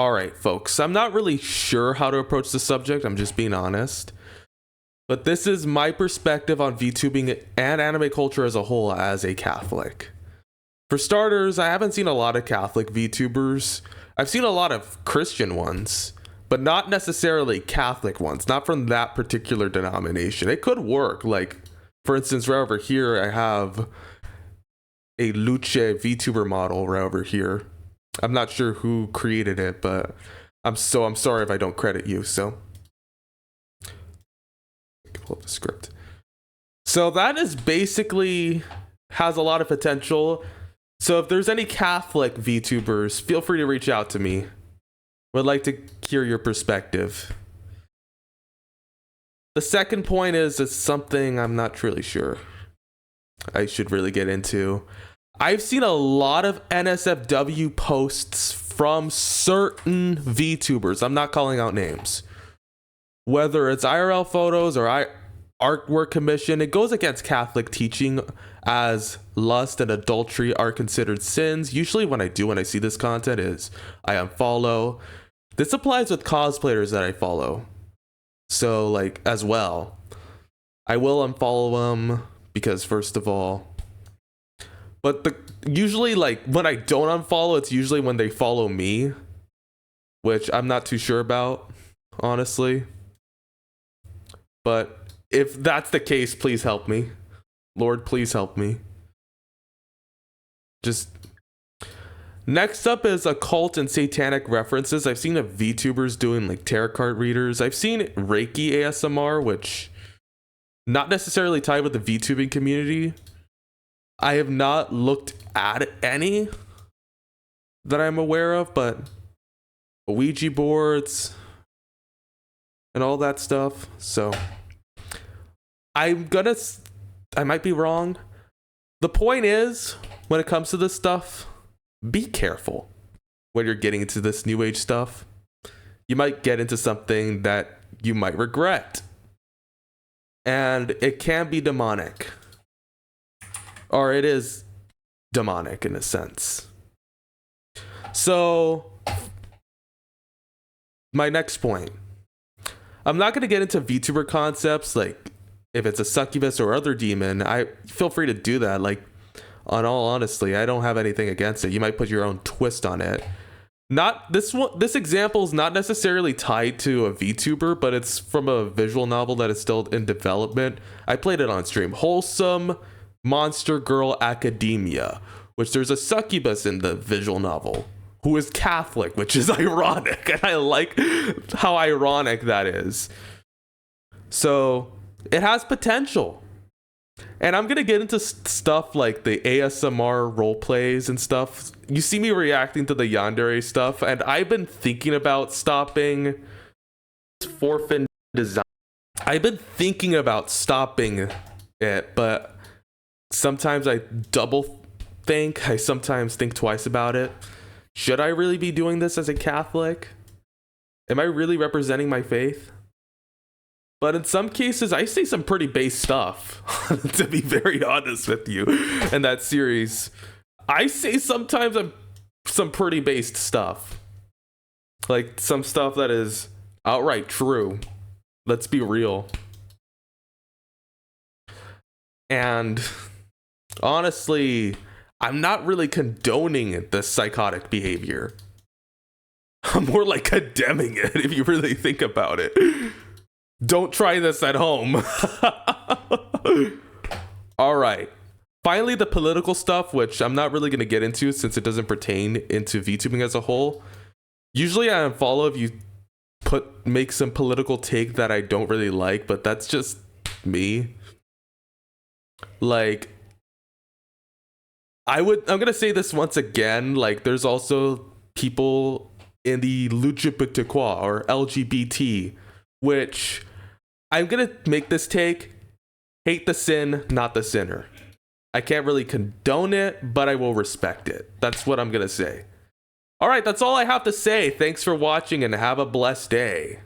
All right, folks, I'm not really sure how to approach the subject. I'm just being honest. But this is my perspective on VTubing and anime culture as a whole as a Catholic. For starters, I haven't seen a lot of Catholic VTubers. I've seen a lot of Christian ones, but not necessarily Catholic ones, not from that particular denomination. It could work. Like, for instance, right over here, I have a Luce VTuber model right over here. I'm not sure who created it, but I'm sorry if I don't credit you. So pull up the script. So that is basically has a lot of potential. So if there's any Catholic VTubers, feel free to reach out to me. Would like to hear your perspective. The second point is it's something I'm not really sure I should really get into. I've seen a lot of NSFW posts from certain VTubers. I'm not calling out names. Whether it's IRL photos or artwork commission, it goes against Catholic teaching as lust and adultery are considered sins. Usually when I see this content is I unfollow. This applies with cosplayers that I follow. So like as well, I will unfollow them because first of all, but usually like when I don't unfollow, it's usually when they follow me, which I'm not too sure about, honestly. But if that's the case, please help me. Lord, please help me. Just next up is occult and satanic references. I've seen VTubers doing like tarot card readers. I've seen Reiki ASMR, which not necessarily tied with the VTubing community. I have not looked at any that I'm aware of, but Ouija boards and all that stuff. So I might be wrong. The point is, when it comes to this stuff, be careful when you're getting into this new age stuff. You might get into something that you might regret. And it can be demonic. Or it is demonic in a sense. So, my next point. I'm not going to get into VTuber concepts, like if it's a succubus or other demon, I feel free to do that. Like, on all honesty, I don't have anything against it. You might put your own twist on it. Not this one. This example is not necessarily tied to a VTuber, but it's from a visual novel that is still in development. I played it on stream. Wholesome Monster Girl Academia, which there's a succubus in the visual novel who is Catholic, which is ironic, and I like how ironic that is. So it has potential, and I'm gonna get into stuff like the ASMR role plays and stuff. You see me reacting to the yandere stuff, and I've been thinking about stopping forfeit design. I've been thinking about stopping it, but sometimes I double think. I sometimes think twice about it. Should I really be doing this as a Catholic? Am I really representing my faith? But in some cases, I say some pretty base stuff, to be very honest with you, in that series. I say sometimes some pretty based stuff. Like some stuff that is outright true. Let's be real. And honestly, I'm not really condoning this psychotic behavior. I'm more like condemning it if you really think about it. Don't try this at home. All right. Finally, the political stuff, which I'm not really going to get into since it doesn't pertain into VTubing as a whole. Usually I unfollow if you make some political take that I don't really like, but that's just me. Like, I'm gonna say this once again, like there's also people in the LGBTQ or LGBT, which I'm gonna make this take, hate the sin, not the sinner. I can't really condone it, but I will respect it. That's what I'm gonna say. All right, that's all I have to say. Thanks for watching and have a blessed day.